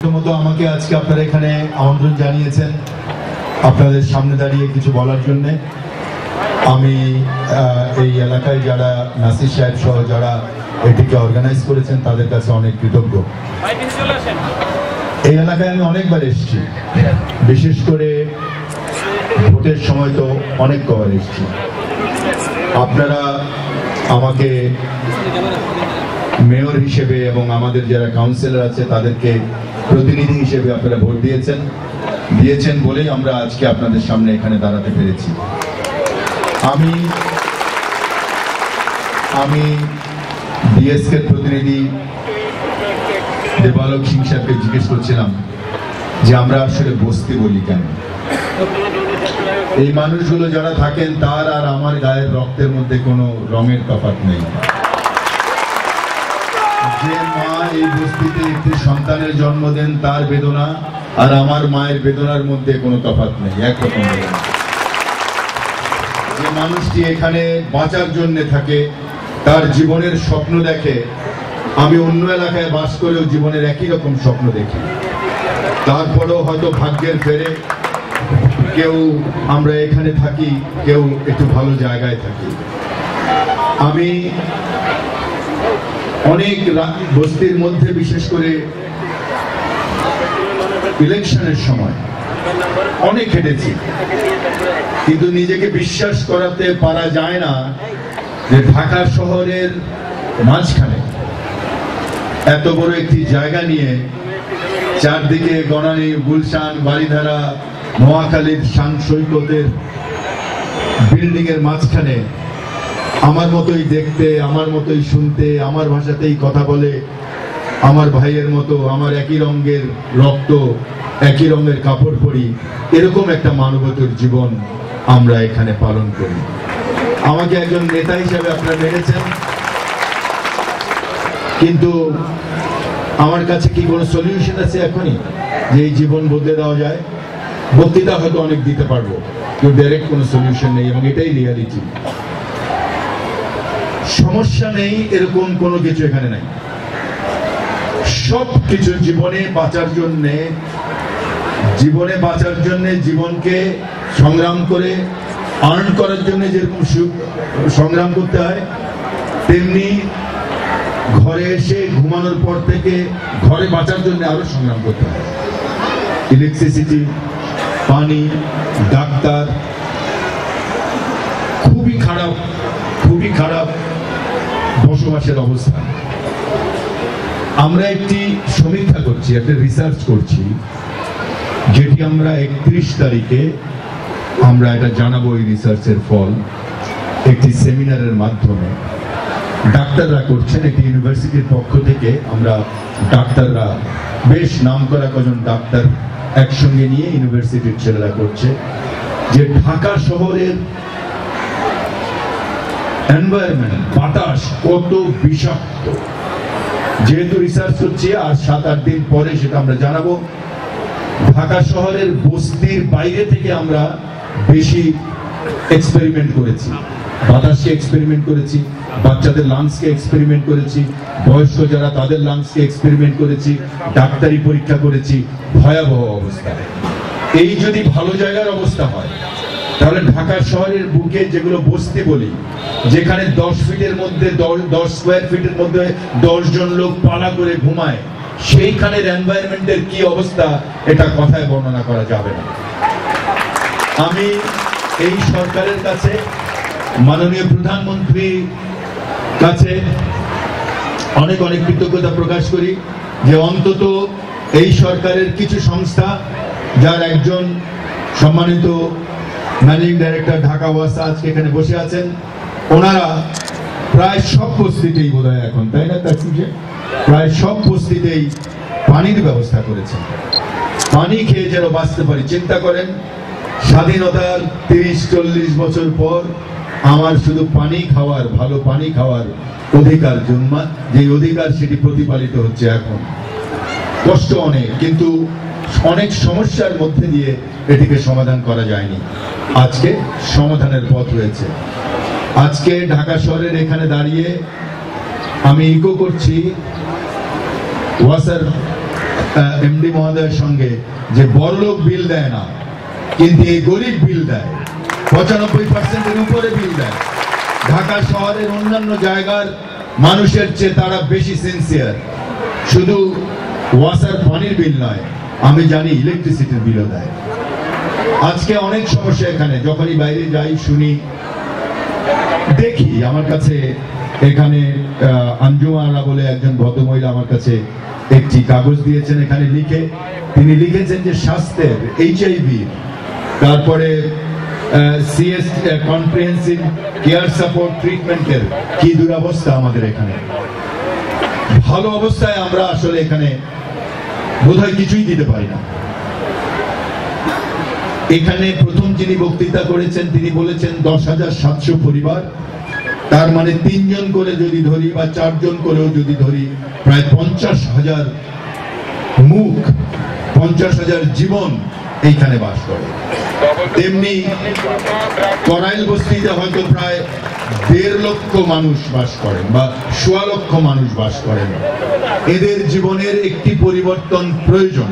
প্রথমত আমাকে আজকে আপনারা এখানে আমন্ত্রণ জানিয়েছেন আপনাদের সামনে দাঁড়িয়ে কিছু বলার জন্য। আমি এই এলাকায় যারা নাসির সাহেব সহ যারা এটিকে অর্গানাইজ করেছেন তাদের কাছে অনেক কৃতজ্ঞ। এই এলাকায় আমি অনেকবার এসেছি, বিশেষ করে ভোটের সময় তো অনেক কবার এসেছি। আপনারা আমাকে মেয়র হিসেবে এবং আমাদের যারা কাউন্সিলর আছে তাদেরকে প্রতিনিধি হিসেবে আপনারা ভোট দিয়েছেন বলেই আমরা আজকে আপনাদের সামনে এখানে দাঁড়াতে পেরেছি। আমি ডিএসকের প্রতিনিধি দেবালক সিং সাহেবকে জিজ্ঞেস করছিলাম যে আমরা আসলে বস্তি বলি কেন। এই মানুষগুলো যারা থাকেন তার আর আমার গায়ের রক্তের মধ্যে কোনো রঙের তফাৎ নেই। যে মা এই বস্তিতে একটি সন্তানের জন্ম দেন তার বেদনা আর আমার মায়ের বেদনার মধ্যে কোনো তফাৎ নেই, একরকম বেদনা। যে মানুষটি এখানে বাঁচার জন্য থাকে, তার জীবনের স্বপ্ন দেখে, আমি অন্য এলাকায় বাস করেও জীবনের একই রকম স্বপ্ন দেখি। তারপরেও হয়তো ভাগ্যের ফেরে কেউ আমরা এখানে থাকি, কেউ একটু ভালো জায়গায় থাকি। আমি অনেক বস্তির মধ্যে বিশেষ করে ইলেকশনের সময় অনেক হেঁটেছি, কিন্তু নিজেকে বিশ্বাস করাতে পারা যায় না যে ঢাকা শহরের মাঝখানে এত বড় একটি জায়গা নিয়ে চারদিকে গণানী, গুলশান, বারিধারা, নোয়াখালীর শান সৈকতের বিল্ডিং এর মাঝখানে আমার মতোই দেখতে, আমার মতোই শুনতে, আমার ভাষাতেই কথা বলে, আমার ভাইয়ের মতো, আমার একই রঙের রক্ত, একই রঙের কাপড় পরি, এরকম একটা মানবতার জীবন আমরা এখানে পালন করি। আমাকে একজন নেতা হিসেবে আপনারা মেনেছেন, কিন্তু আমার কাছে কি কোনো সলিউশন আছে এখনই যে এই জীবন বদলে দেওয়া যায়? বক্তৃতা হয়তো অনেক দিতে পারবো, কিন্তু ডাইরেক্ট কোনো সলিউশন নেই, এবং এটাই রিয়ালিটি। সমস্যা নেই এরকম কোনো কিছু এখানে নাই। সব কিছু জীবনে বাঁচার জন্যে জীবনকে সংগ্রাম করে আর্ন করার জন্য যেরকম সংগ্রাম করতে হয়, তেমনি ঘরে এসে ঘুমানোর পর থেকে ঘরে বাঁচার জন্য আরো সংগ্রাম করতে হয়। ইলেকট্রিসিটি, পানি, ডাক্তার, খুবই খারাপ বসবাসের অবস্থা। আমরা একটি সমীক্ষা করছি, একটা রিসার্চ করছি, যেটি আমরা 31 তারিখে আমরা এটা জানাবো। এই রিসার্চের ফল একটি সেমিনারের মাধ্যমে ডাক্তাররা করছেন, একটি ইউনিভার্সিটির পক্ষ থেকে আমরা ডাক্তাররা, বেশ নামকরা কজন ডাক্তার একসঙ্গে নিয়ে ইউনিভার্সিটির ছেলেরা করছে, যে ঢাকা শহরের এনভায়রনমেন্ট, বাতাস কত বিষাক্ত। যেহেতু রিসার্চ হচ্ছে, আর 7-8 দিন পরে সেটা আমরা জানাবো। ঢাকা শহরের বস্তির বাইরে থেকে আমরা বেশি এক্সপেরিমেন্ট করেছি, বাতাসকে এক্সপেরিমেন্ট করেছি, বাচ্চাদের লাংসকে এক্সপেরিমেন্ট করেছি, বয়স্ক যারা তাদের লাংসকে এক্সপেরিমেন্ট করেছি, ডাক্তারি পরীক্ষা করেছি। ভয়াবহ অবস্থা। এই যদি ভালো জায়গার অবস্থা হয়, তাহলে ঢাকা শহরের বুকে যেগুলো বস্তি বলি, যেখানে 10 ফিটের মধ্যে 10 স্কোয়ার ফিটের মধ্যে 10 জন লোক পালা করে ঘুমায়, সেইখানের এনভায়রনমেন্টের কি অবস্থা এটা কথায় বর্ণনা করা যাবে না। আমি এই সরকারের কাছে, মাননীয় প্রধানমন্ত্রীর কাছে অনেক কৃতজ্ঞতা প্রকাশ করি যে অন্তত এই সরকারের কিছু সংস্থা, যার একজন সম্মানিত ম্যানেজিং ডাইরেক্টর ঢাকা ওয়াসা আজকে এখানে বসে আছেন, ওনারা প্রায় সব বস্তিতেই বোধহয় এখন, তাই না, প্রায় সব বস্তিতেই পানির ব্যবস্থা করেছেন। পানি খেয়ে যেন বাঁচতে পারি। চিন্তা করেন, স্বাধীনতার 30-40 বছর পর আমার শুধু পানি খাওয়ার, ভালো পানি খাওয়ার অধিকার জন্মা, যে অধিকার সেটি প্রতিপালিত হচ্ছে এখন। কষ্ট অনেক, কিন্তু অনেক সমস্যার মধ্যে দিয়ে এটিকে সমাধান করা যায়নি। আজকে সমাধানের পথ রয়েছে। আজকে ঢাকা শহরের এখানে দাঁড়িয়ে আমি ইকো করছি ওয়াসার এমডি মহোদয়ের সঙ্গে যে বড়লোক বিল দেয় না, কিন্তু এই গরিব বিল দেয়, 95%-এর উপরে বিল দেয়। ঢাকা শহরের অন্যান্য জায়গার মানুষের চেয়ে তারা বেশি সিনসিয়ার। শুধু ওয়াসার পানির বিল নয়, আমি জানি ইলেকট্রিসিটির বিলও দেয়। আজকে অনেক সমস্যা এখানে, যখনই বাইরে যাই শুনি দেখি। আমার কাছে এখানে আঞ্জুমারা বলে একজন ভদ্রমহিলা আমার কাছে একটি কাগজ দিয়েছেন, এখানে তিনি লিখেছেন যে স্বাস্থ্যের, এইচআইভি, তারপরে সিএস কম্প্রিহেন্সিভ কেয়ার সাপোর্ট ট্রিটমেন্টের কি দুরবস্থা আমাদের এখানে। ভালো অবস্থায় আমরা আসলে এখানে বোধহয় কিছুই দিতে পারি না। এখানে প্রথম যিনি বক্তৃতা করেছেন তিনি বলেছেন 10,700 পরিবার, তার মানে 3 জন করে যদি ধরি বা 4 জন করেও যদি ধরি, প্রায় 50,000 মুখ, 50,000 জীবন এইখানে বাস করে। তেমনি করাইল বস্তিতে হয়তো প্রায় 1.5 লক্ষ মানুষ বাস করেন বা 1.25 লক্ষ মানুষ বাস করেন। এদের জীবনের একটি পরিবর্তন প্রয়োজন,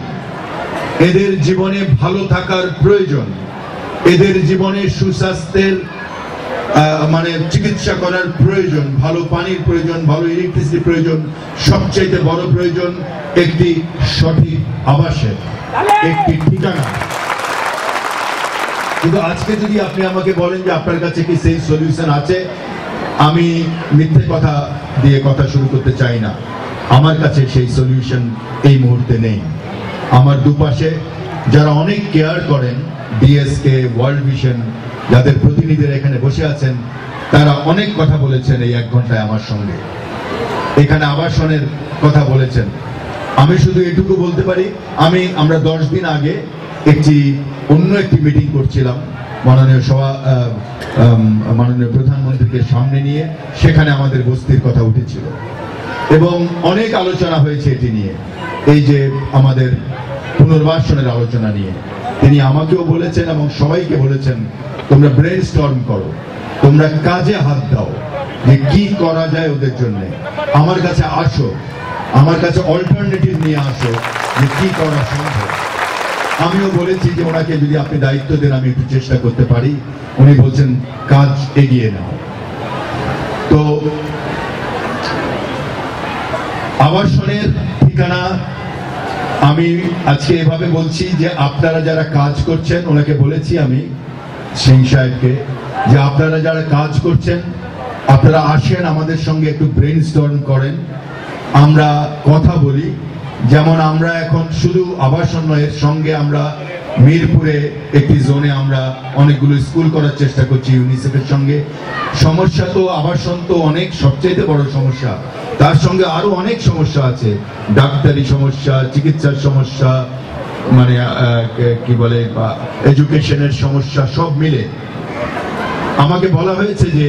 এদের জীবনে ভালো থাকার প্রয়োজন, এদের জীবনে সুস্বাস্থ্যের মানে চিকিৎসা করার প্রয়োজন, ভালো পানির প্রয়োজন, ভালো ইলেকট্রিসিটি প্রয়োজন, সবচেয়ে বড় প্রয়োজন একটি সঠিক আবাসের, একটি ঠিকানা। কিন্তু আজকে যদি আপনি আমাকে বলেন যে আপনার কাছে কি সেই সলিউশন আছে, আমি মিথ্যে কথা দিয়ে কথা শুরু করতে চাই না। আমার কাছে সেই সলিউশন এই মুহূর্তে নেই। আমার দুপাশে যারা অনেক কেয়ার করেন, ডিএসকে, ওয়ার্ল্ড ভিশন, যাদের প্রতিনিধিরা এখানে বসে আছেন, তারা অনেক কথা বলেছেন এই 1 ঘন্টায় আমার সঙ্গে। এখানে আবাসনের কথা বলেছেন। আমি শুধু এটুকু বলতে পারি, আমরা 10 দিন আগে অন্য একটি মিটিং করছিলাম মাননীয় প্রধানমন্ত্রীকে সামনে নিয়ে, সেখানে আমাদের বস্তির কথা উঠেছিল এবং অনেক আলোচনা হয়েছে এটি নিয়ে, এই যে আমাদের পুনর্বাসনের আলোচনা নিয়ে। তিনি আমাকেও বলেছেন এবং সবাইকে বলেছেন, তোমরা ব্রেন স্টর্ম করো, তোমরা কাজে হাত দাও, যে কি করা যায় ওদের জন্য। আমার কাছে আসো, আমার কাছে অল্টারনেটিভ নিয়ে আসো যে কি করা সম্ভব। আমিও বলেছি যে ওনাকে যদি আপনি দায়িত্ব দেন আমি একটু চেষ্টা করতে পারি। উনি বলছেন কাজ এগিয়ে নাও। তো আবাসনের ঠিকানা আমি আজকে এভাবে বলছি যে আপনারা যারা কাজ করছেন, ওনাকে বলেছি আমি সিং সাহেবকে যে আপনারা যারা কাজ করছেন আপনারা আসেন আমাদের সঙ্গে, একটু ব্রেইনস্টর্ম করেন, আমরা কথা বলি। যেমন আমরা এখন শুধু আবাসন নয়, এর সঙ্গে আমরা মিরপুরে একটি জোনে আমরা অনেকগুলো স্কুল করার চেষ্টা করছি ইউনিসেফের সঙ্গে। সমস্যা তো আবাসন তো অনেক, সবচেয়ে বড় সমস্যা, তার সঙ্গে আরো অনেক সমস্যা আছে, ডাক্তারি সমস্যা, চিকিৎসার সমস্যা, মানে কি বলে এডুকেশনের সমস্যা, সব মিলে আমাকে বলা হয়েছে যে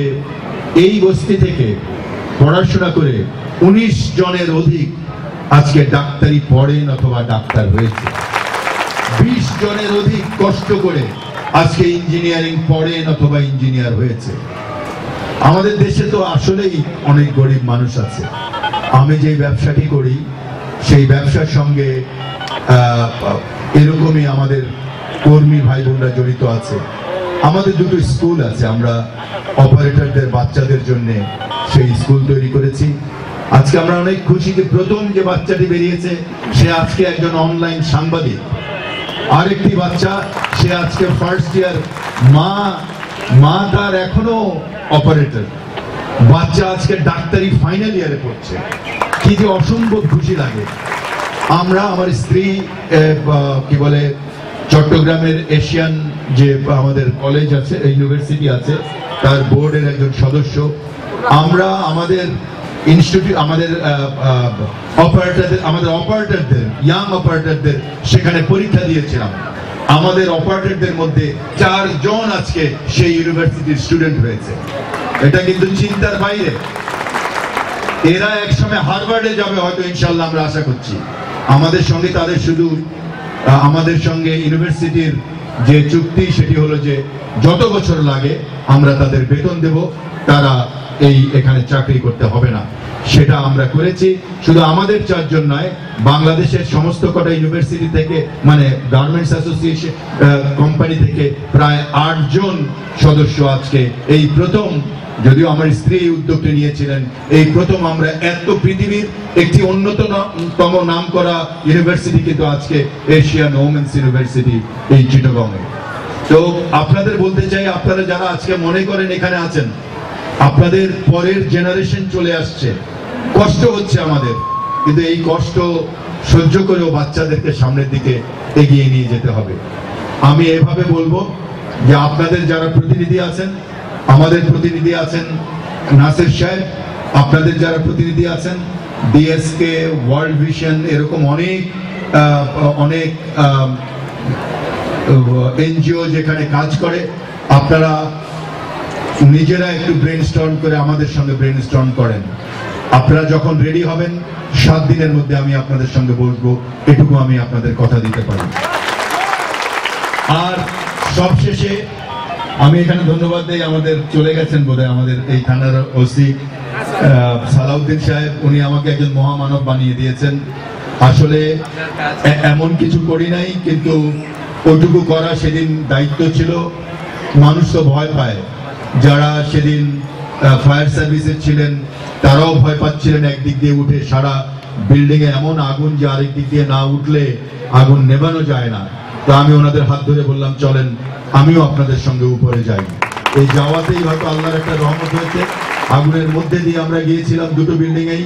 এই বস্তি থেকে পড়াশোনা করে 19 জনের অধিক আজকে ডাক্তারি পড়েন অথবা ডাক্তার হয়েছে। 20 জনের অধিক কষ্ট করে আজকে ইঞ্জিনিয়ারিং পড়েন অথবা ইঞ্জিনিয়ার হয়েছে। আমাদের দেশে তো আসলেই অনেক গরিব মানুষ আছে। আমি যে ব্যবসাটি করি সেই ব্যবসার সঙ্গে এরকমই আমাদের কর্মী ভাই বোনরা জড়িত আছে। আমাদের দুটো স্কুল আছে, আমরা অপারেটরদের বাচ্চাদের জন্য সেই স্কুল তৈরি করেছি। আজকে আমরা অনেক খুশি যে প্রথম যে বাচ্চাটি বেরিয়েছে সে আজকে একজন অনলাইন সাংবাদিক। আরেকটি বাচ্চা, সে আজকে ফার্স্ট ইয়ার, মা তার এখনো অপারেটর, বাচ্চা আজকে ডাক্তারি ফাইনাল ইয়ারে পড়ছে। কি যে অসম্ভব খুশি লাগে। আমরা, আমার স্ত্রী কি বলে চট্টগ্রামের এশিয়ান যে আমাদের কলেজ আছে, ইউনিভার্সিটি আছে, তার বোর্ডের একজন সদস্য। আমরা আমাদের ইনস্টিটিউট, আমাদের অপারেটরদের ইয়াং অপারেটরদের সেখানে পরীক্ষা দিয়েছিলাম। আমাদের অপারেটরদের মধ্যে 4 জন আজকে সেই ইউনিভার্সিটির স্টুডেন্ট হয়েছে। এটা কিন্তু চিন্তার বাইরে। এরা একসময় হার্ভার্ডে যাবে হয়তো, ইনশাল্লাহ আমরা আশা করছি। আমাদের সঙ্গে তাদের শুধু আমাদের সঙ্গে ইউনিভার্সিটির যে চুক্তি সেটি হলো যে যত বছর লাগে আমরা তাদের বেতন দেব, তারা এখানে চাকরি করতে হবে না। সেটা আমরা করেছি। শুধু আমাদের 4 জন নয়, বাংলাদেশের সমস্ত কটা ইউনিভার্সিটি থেকে, মানে গার্মেন্টস অ্যাসোসিয়েশন কোম্পানি থেকে প্রায় 8 জন সদস্য আজকে এই প্রথম, যদিও আমার স্ত্রী এই উদ্যোগটি নিয়েছিলেন, এই প্রথম আমরা এত পৃথিবীর একটি অন্যতম নাম করা ইউনিভার্সিটি কিন্তু আজকে এশিয়ান ওমেন্স ইউনিভার্সিটি এই চিটাগংয়ে। তো আপনাদের বলতে চাই, আপনারা যারা আজকে মনে করেন এখানে আছেন, আপনাদের পরের জেনারেশন চলে আসছে, কষ্ট হচ্ছে আমাদের, কিন্তু এই কষ্ট সহ্য করেও বাচ্চাদেরকে সামনের দিকে এগিয়ে নিয়ে যেতে হবে। আমি এভাবে বলবো যে আপনাদের যারা প্রতিনিধি আছেন, আমাদের প্রতিনিধি আছেন নাসির সাহেব, আপনাদের যারা প্রতিনিধি আছেন ডিএসকে, ওয়ার্ল্ড ভিশন, এরকম অনেক এনজিও যেখানে কাজ করে, আপনারা নিজেরা একটু ব্রেনস্টর্ম করে আমাদের সঙ্গে ব্রেনস্টর্ম করেন। আপনারা যখন রেডি হবেন 7 দিনের মধ্যে আমি আপনাদের সঙ্গে বসবো, এটুকু আমি আপনাদের কথা দিতে পারি। আর সবশেষে আমি এখানে ধন্যবাদ দেই, আমাদের চলে গেছেন বোধহয় আমাদের এই থানার ওসি সালাউদ্দিন সাহেব, উনি আমাকে একজন মহামানব বানিয়ে দিয়েছেন। আসলে এমন কিছু করি নাই, কিন্তু ওইটুকু করা সেদিন দায়িত্ব ছিল। মানুষ তো ভয় পায়, যারা সেদিন ফায়ার সার্ভিসের ছিলেন তারাও ভয় পাচ্ছিলেন। একদিক দিয়ে উঠে সারা বিল্ডিং এ এমন আগুন যে আরেক দিক দিয়ে না উঠলে আগুন নেভানো যায় না। তো আমি ওনাদের হাত ধরে বললাম, চলেন আমিও আপনাদের সঙ্গে উপরে যাই। এই যাওয়াতেই হয়তো আল্লাহর একটা রহমত হয়েছে। আগুনের মধ্যে দিয়ে আমরা গিয়েছিলাম 2টো বিল্ডিং এই।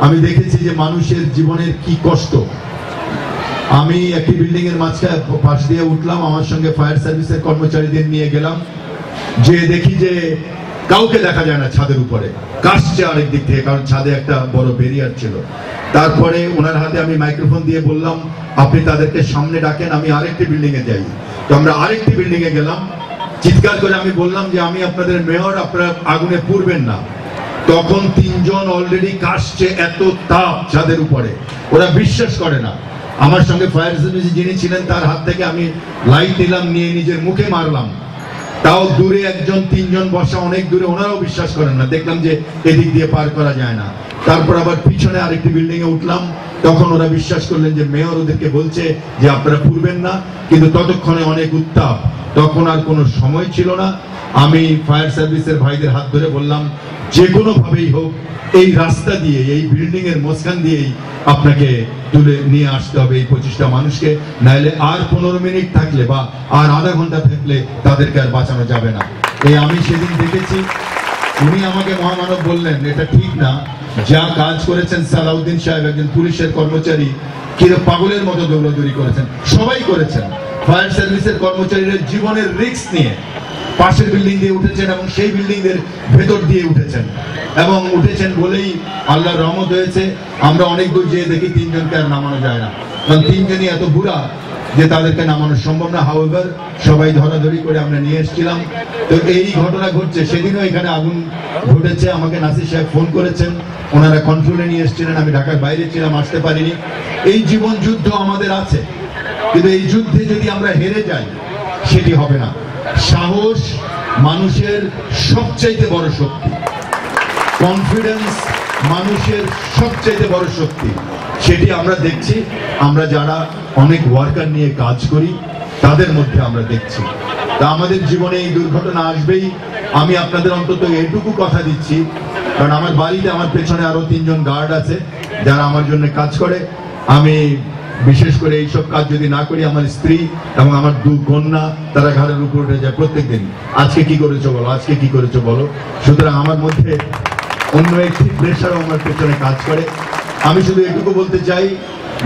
আমি দেখেছি যে মানুষের জীবনের কি কষ্ট। আমি একটি বিল্ডিং এর মাঝখানে পাশ দিয়ে উঠলাম, আমার সঙ্গে ফায়ার সার্ভিসের কর্মচারীদের নিয়ে গেলাম, যে দেখি যে কাউকে দেখা যায় না ছাদের উপরে, কাশছে আরেক দিক থেকে, কারণ ছাদে একটা বড় ব্যারিয়ার ছিল। তারপরে ওনার হাতে আমি মাইক্রোফোন দিয়ে বললাম, আপনি তাদেরকে সামনে ডাকেন, আমি আরেকটি বিল্ডিং এ যাই। তো আমরা আরেকটি বিল্ডিং এ গেলাম, চিৎকার করে আমি বললাম যে আমি আপনাদের মেয়র, আপনারা আগুনে পুড়বেন না। তখন 3 জন অলরেডি কাশছে, এত তাপ ছাদের উপরে, ওরা বিশ্বাস করে না। আমার সঙ্গে ফায়ার সার্ভিস যিনি ছিলেন তার হাত থেকে আমি লাইট নিলাম, নিয়ে নিজের মুখে মারলাম। তাও দূরে 1-3 জন বসা, অনেক দূরে, ওনারাও বিশ্বাস করেন না। দেখলাম যে এদিক দিয়ে পার করা যায় না। তারপর আবার পিছনে আরেকটি বিল্ডিং এ উঠলাম, তখন ওরা বিশ্বাস করলেন যে মেয়র ওদেরকে বলছে যে আপনারা পুড়বেন না। কিন্তু ততক্ষণে অনেক উত্তাপ, তখন আর কোনো সময় ছিল না। আমি ফায়ার সার্ভিসের ভাইদের হাত ধরে বললাম, যে কোনো ভাবেই হোক এই রাস্তা দিয়ে, এই বিল্ডিং এর মাঝখান দিয়েই আপনাকে তুলে নিয়ে আসতে হবে এই 25টা মানুষকে, নাইলে আর 15 মিনিট থাকলে বা আর আধা ঘন্টা থাকলে তাদেরকে আর বাঁচানো যাবে না। এই আমি সেদিন দেখেছি। উনি আমাকে মহামানব বললেন, এটা ঠিক না, যা কাজ করেছেন সালাউদ্দিন সাহেব, একজন পুলিশের কর্মচারী, কিরকম পাগলের মতো দৌড়াদৌড়ি করেছেন, সবাই করেছেন। ফায়ার সার্ভিসের কর্মচারীরা জীবনের রিস্ক নিয়ে পাশের বিল্ডিং দিয়ে উঠেছেন এবং সেই বিল্ডিং এর ভেতর দিয়ে উঠেছেন, এবং উঠেছেন বলেই আল্লাহর রহমত হয়েছে। আমরা অনেক দূর যেয়ে দেখি 3 জনকে আর নামানো যায় না, কারণ 3 জনই এত বুড়া যে তাদেরকে নামানো সম্ভব না। হাউএভার সবাই ধরাধরি করে আমরা নিয়ে এসেছিলাম। তো এই ঘটনা ঘটছে, সেদিনও এখানে আগুন ঘটেছে। আমাকে নাসির সাহেব ফোন করেছেন, ওনারা কন্ট্রোলে নিয়ে এসেছিলেন, আমি ঢাকার বাইরে ছিলাম, আসতে পারিনি। এই জীবন যুদ্ধ আমাদের আছে, কিন্তু এই যুদ্ধে যদি আমরা হেরে যাই সেটি হবে না। সাহস মানুষের সবচাইতে বড় শক্তি, কনফিডেন্স মানুষের সবচাইতে বড় শক্তি। সেটি আমরা দেখছি, আমরা যারা অনেক ওয়ার্কার নিয়ে কাজ করি তাদের মধ্যে আমরা দেখছি। তা আমাদের জীবনে এই দুর্ঘটনা আসবেই। আমি আপনাদের অন্তত এটুকু কথা দিচ্ছি, কারণ আমার বাড়িতে আমার পেছনে আরো 3 জন গার্ড আছে যারা আমার জন্য কাজ করে। আমি বিশেষ করে এইসব কাজ যদি না করি, আমার স্ত্রী এবং আমার 2 কন্যা তারা ঘাড়ের উপর উঠে যায় প্রত্যেকদিন, আজকে কি করেছো বলো, আজকে কি করেছো বলো। সুতরাং আমার মধ্যে অন্য একটি প্রেশারও আমার পেছনে কাজ করে। আমি শুধু এটুকু বলতে চাই,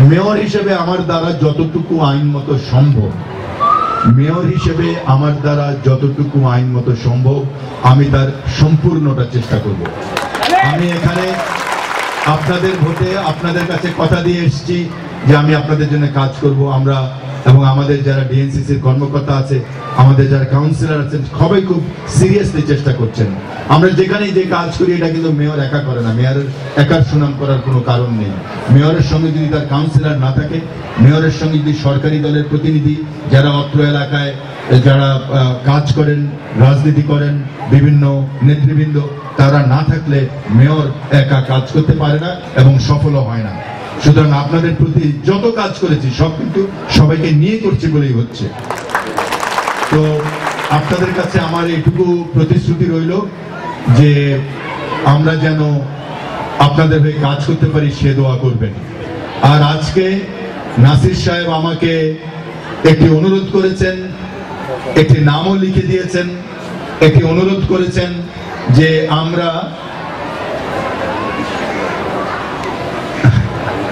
মেয়র হিসেবে আমার দ্বারা যতটুকু আইনমতো সম্ভব, মেয়র হিসেবে আমার দ্বারা যতটুকু আইনমতো সম্ভব আমি তার সম্পূর্ণটা চেষ্টা করব। আমি এখানে আপনাদের ভোটে আপনাদের কাছে কথা দিয়ে এসেছি যে আমি আপনাদের জন্য কাজ করব। আমরা এবং আমাদের যারা ডিএনসিসির কর্মকর্তা আছে, আমাদের যারা কাউন্সিলর আছেন, সবাই খুব সিরিয়াসলি চেষ্টা করছেন। আমরা যেখানেই যে কাজ করি এটা কিন্তু মেয়র একা করে না, মেয়রের একার সুনাম করার কোনো কারণ নেই। মেয়রের সঙ্গে যদি তার কাউন্সিলর না থাকে, মেয়রের সঙ্গে যদি সরকারি দলের প্রতিনিধি যারা অত্র এলাকায় যারা কাজ করেন, রাজনীতি করেন, বিভিন্ন নেতৃবৃন্দ, তারা না থাকলে মেয়র একা কাজ করতে পারে না এবং সফলও হয় না। সুতরাং আপনাদের প্রতি যত কাজ করেছি সব কিন্তু সবাইকে নিয়ে করছি বলেই হচ্ছে। তো আপনাদের কাছে আমার এটুকু প্রতিশ্রুতি রইল যে আমরা যেন আপনাদের হয়ে কাজ করতে পারি, সে দোয়া করবেন। আর আজকে নাসির সাহেব আমাকে একটি অনুরোধ করেছেন, একটি নামও লিখে দিয়েছেন, একটি অনুরোধ করেছেন যে আমরা,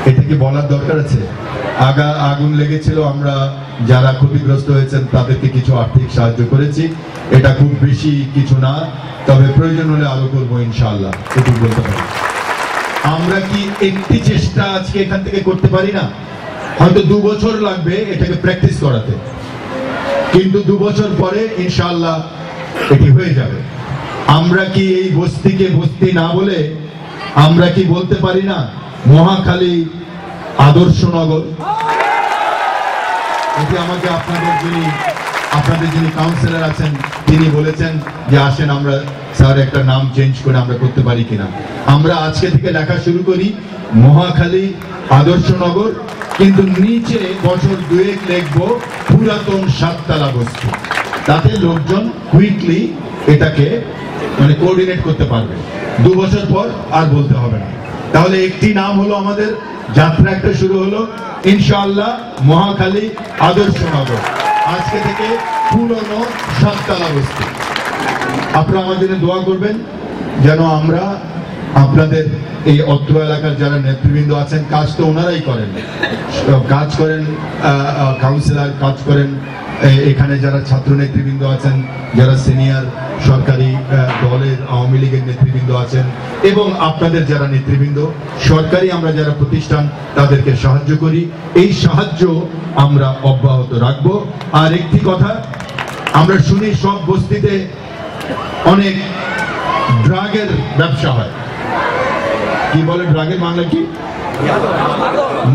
এটা কি বলার দরকার আছে? আগুন লেগেছিল, আমরা যারা ক্ষতিগ্রস্ত হয়েছেন তাদেরকে কিছু আর্থিক সাহায্য করেছি। এটা খুব বেশি কিছু না, তবে প্রয়োজন হলে আরো করবো ইনশাআল্লাহ, এটুকু বলতে পারি। আমরা কি একটি চেষ্টা আজকে এখান থেকে করতে পারি না? হয়তো 2 বছর লাগবে এটাকে প্র্যাকটিস করাতে, কিন্তু 2 বছর পরে ইনশাআল্লাহ এটি হয়ে যাবে। আমরা কি এই বস্তিকে বস্তি না বলে আমরা কি বলতে পারি না মহাখালী আদর্শ নগর? এটি আমাকে আপনাদের যিনি কাউন্সিলর আছেন তিনি বলেছেন যে আসেন আমরা স্যার একটা নাম চেঞ্জ করে আমরা করতে পারি কিনা। আমরা আজকে থেকে লেখা শুরু করি মহাখালী আদর্শ নগর, কিন্তু নিচে বছর 2 লিখবো পুরাতন 7 তলা বস্তি। তাতে লোকজন কুইকলি এটাকে মানে কোঅর্ডিনেট করতে পারবে। 2 বছর পর আর বলতে হবে না। তাহলে একটি নাম হলো, আমাদের যাত্রা একটা শুরু হলো ইনশাআল্লাহ মহাখালী আদর্শ নগর। আজকে থেকে পুরনো 7 তলা বস্তি। আপনারা আমাদের দোয়া করবেন যেন আমরা আপনাদের এই অত্র এলাকার যারা নেতৃবৃন্দ আছেন, কাজ তো ওনারাই করেন, কাজ করেন কাউন্সিলর, কাজ করেন এখানে যারা ছাত্র নেতৃবৃন্দ আছেন, যারা সিনিয়র সরকারি দলের আওয়ামী লীগের নেতৃবৃন্দ আছেন, এবং আপনাদের যারা নেতৃবৃন্দ সরকারি আমরা যারা প্রতিষ্ঠান তাদেরকে সাহায্য করি। এই সাহায্য আমরা অব্যাহত রাখব। আর একটি কথা, আমরা শুনি সব বস্তিতে অনেক ড্রাগের ব্যবসা হয়। কি বলে ড্রাগের বাংলা কি?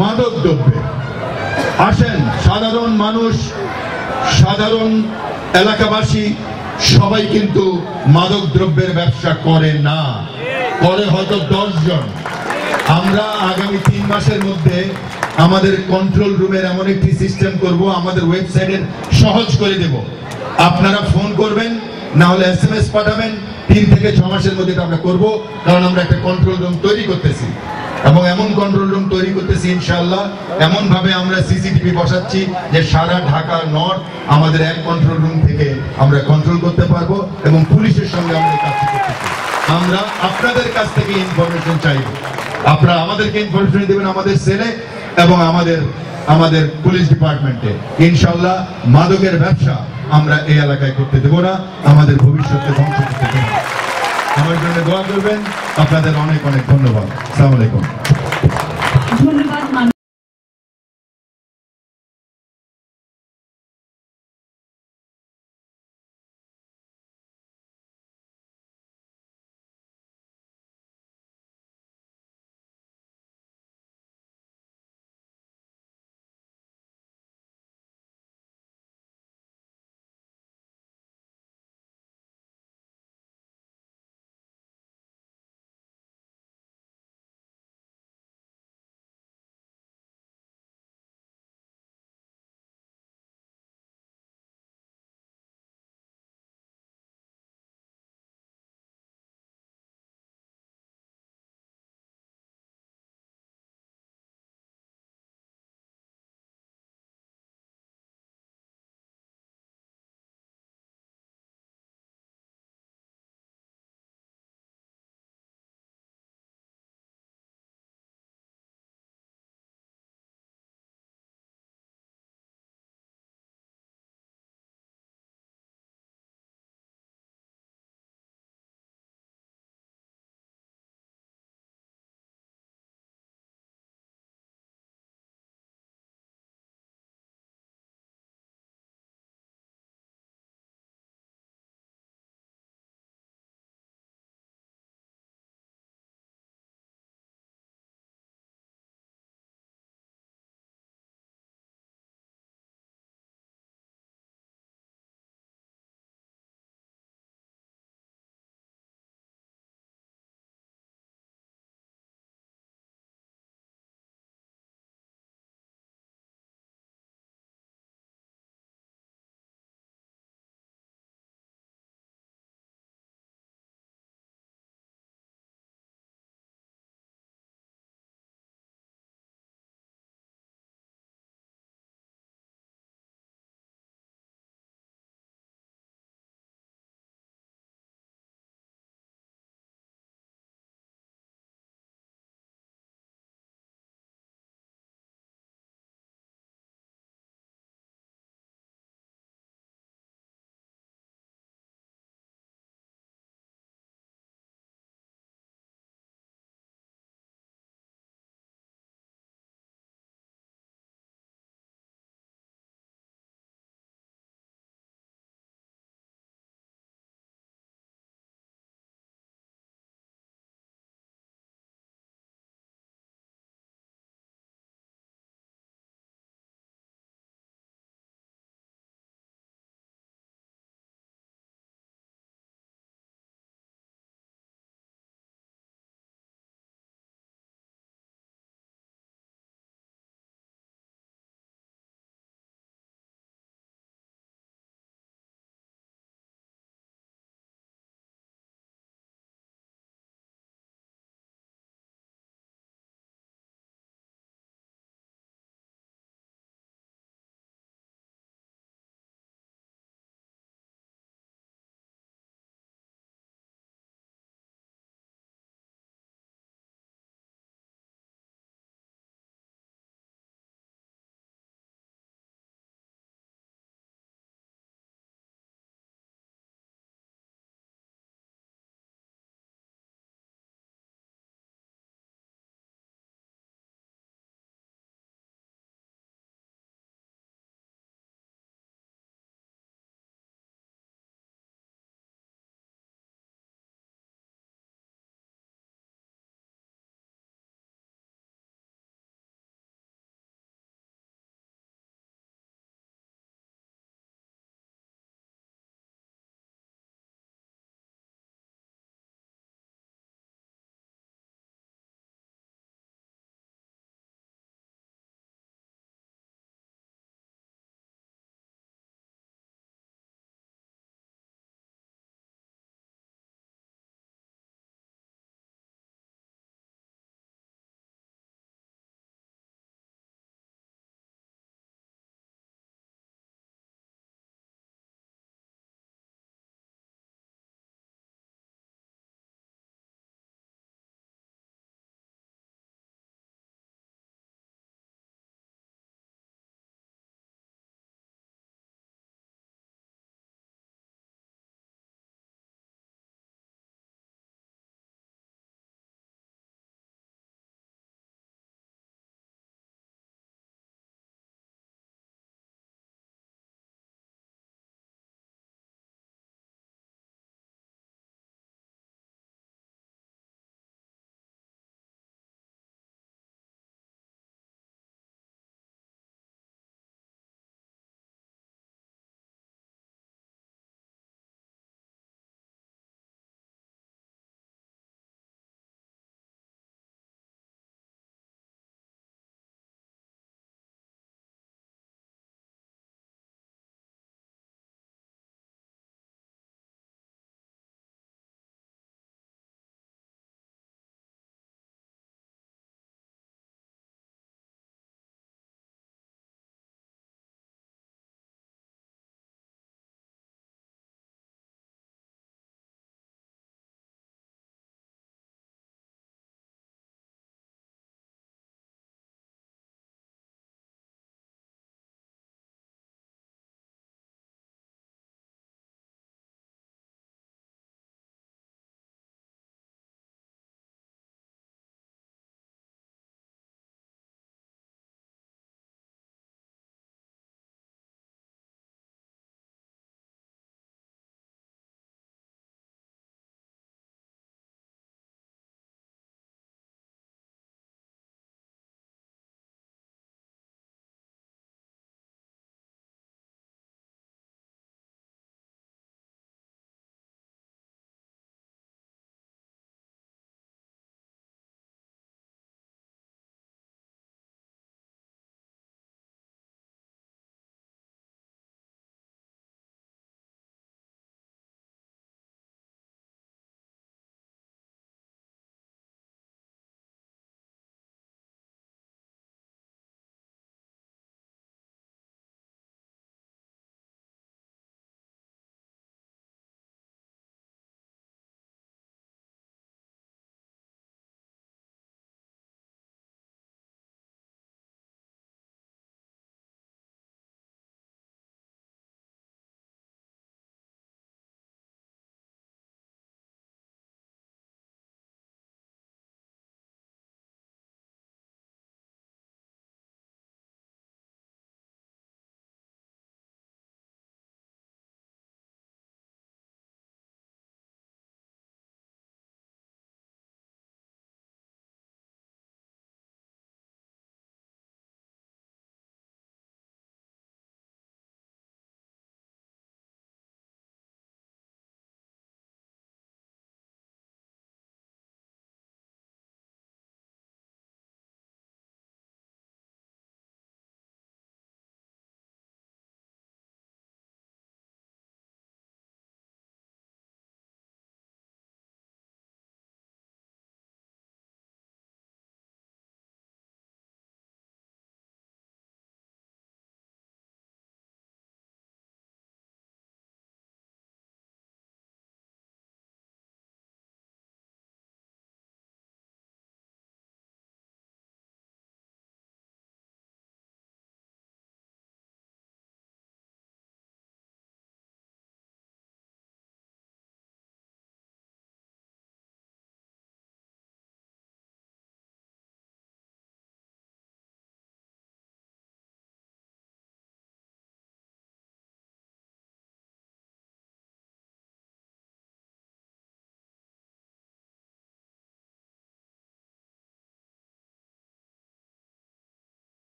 মাদক দ্রব্যের। আসেন, সাধারণ মানুষ, সাধারণ এলাকাবাসী সবাই কিন্তু মাদক দ্রব্যের ব্যবসা করে না, করে হয়তো 10 জন। আমরা আগামী 3 মাসের মধ্যে আমাদের কন্ট্রোল রুমের এমন একটি সিস্টেম করব, আমাদের ওয়েবসাইটের সহজ করে দেব। আপনারা ফোন করবেন, না হলে SMS পাঠাবেন, 3 থেকে 6 মাসের মধ্যে আমরা করব। কারণ আমরা একটা কন্ট্রোল রুম তৈরি করতেছি, এবং এমন কন্ট্রোল রুম তৈরি করতেছি ইনশাআল্লাহ, এমন ভাবে আমরা CCTV বসাচ্ছি যে সারা ঢাকা নর্থ আমাদের এক কন্ট্রোল রুম থেকে আমরা কন্ট্রোল করতে পারবো, এবং পুলিশের সঙ্গে আমরা কাজ করতেছি। আমরা আপনাদের কাছ থেকে ইনফরমেশন চাইব, আপনারা আমাদেরকে ইনফরমেশন দেবেন আমাদের সেলে এবং আমাদের পুলিশ ডিপার্টমেন্টে। ইনশাআল্লাহ মাদকের ব্যবসা আমরা এই এলাকায় করতে দেব না, আমাদের ভবিষ্যতে ধ্বংস করতে দেব না। আমার জন্য দোয়া করবেন। আপনাদের অনেক অনেক ধন্যবাদ। আসসালামু আলাইকুম।